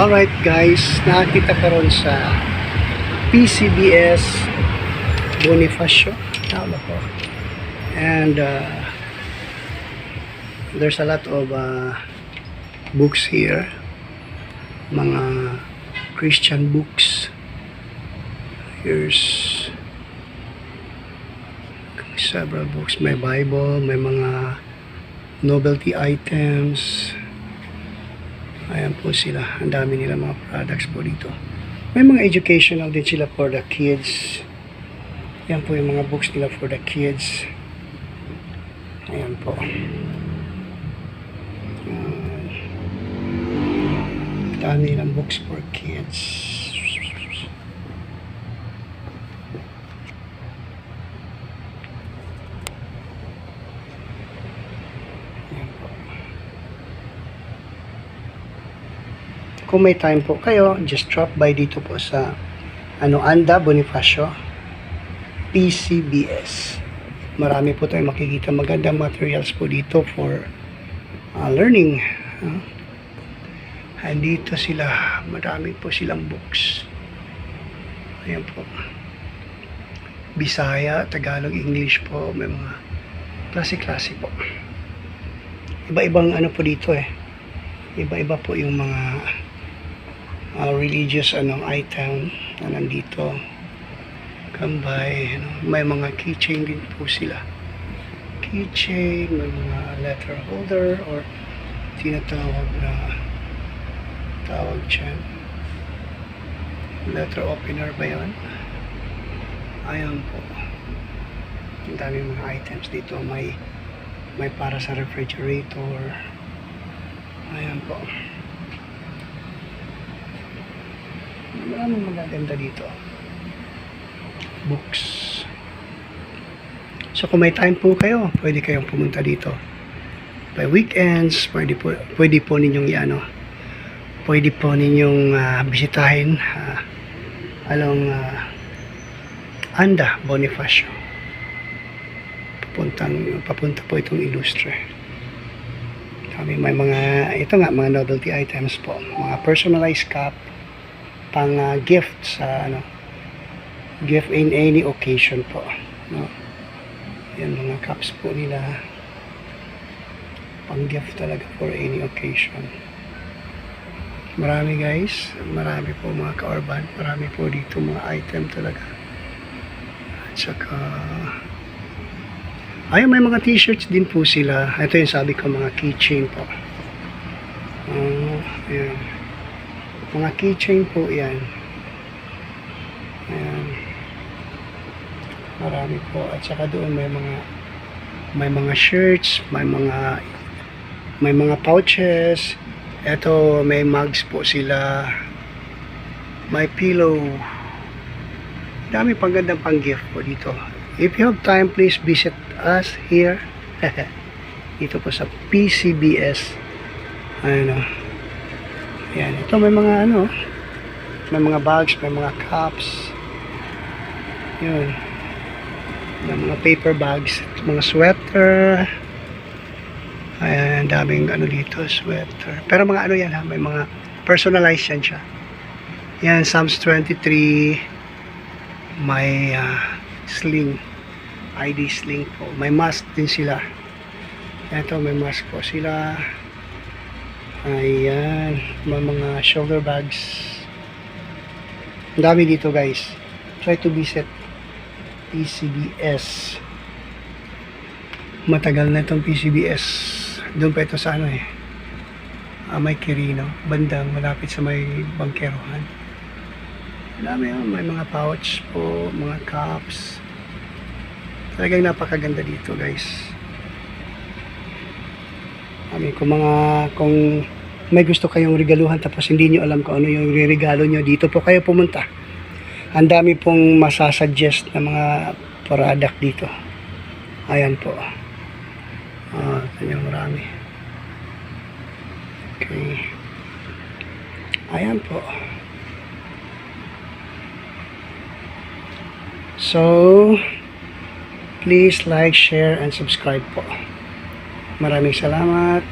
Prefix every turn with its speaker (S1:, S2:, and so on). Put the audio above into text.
S1: Alright guys, nakakita ka ron sa PCBS Bonifacio. Tama po. And there's a lot of books here. Mga Christian books. Here's several books. May Bible, may mga novelty items. Ayan po sila. Ang dami nila mga products po dito. May mga educational din sila for the kids. Ayan po yung mga books nila for the kids. Ayan po. Dami nilang books for kids. Kung may time po kayo, just drop by dito po sa Anda Bonifacio PCBS. Marami po tayong makikita magandang materials po dito for learning. Andito sila, marami po silang books. Ayan po. Bisaya, Tagalog, English po, may mga klase-klase po. Iba-ibang po dito Iba-iba po yung mga religious item na nandito. Kambay, may mga keychain din po sila. Keychain, may mga letter holder or tinatawag na tawag dyan. Letter opener ba yun? Ayan po. Ang dami mga items dito. May para sa refrigerator. Ayan po. Maraming magaganda dito. Books. So kung may time po kayo, pwede kayong pumunta dito. By weekends, pwede po ninyong pwede po ninyong bisitahin along Anda Bonifacio. Papunta po itong Ilustre. Kami may mga novelty items po, mga personalized cup pang gift sa gift in any occasion po, yan mga cups po nila pang gift talaga for any occasion. Marami guys, marami po mga ka-urban, marami po dito mga item talaga. At saka may mga t-shirts din po sila. Ito yung sabi ko, mga keychain po. Ayan. Mga keychain po yan. Ayan. Marami po. At saka doon may mga shirts, may mga pouches. Ito may mugs po sila. May pillow. Dami pang gandang pang gift po dito. If you have time, please visit us here. Dito po sa PCBS. Ayan. Ito may mga may mga bags, may mga cups. Yun. May mga paper bags, mga sweater. Ayan, daming dito, sweater. Pero mga yan may mga personalized yan siya. Yan, Psalms 23. May sling. ID sling po. May mask din sila. Ito, may mask po sila. Ayan, mga shoulder bags. Ang dami dito guys. Try to visit PCBS. Matagal na itong PCBS. Doon pa ito sa may Quirino, bandang malapit sa may bangkerohan. Ang dami may mga pouch po, mga cups. Talagang napakaganda dito guys. Kung may gusto kayong regaluhan tapos hindi nyo alam kung ano yung regalo nyo, dito po kayo pumunta. Ang dami pong masasuggest na mga product dito. Ayan po. Kanyang marami. Okay. Ayan po. So, please like, share, and subscribe po. Maraming salamat.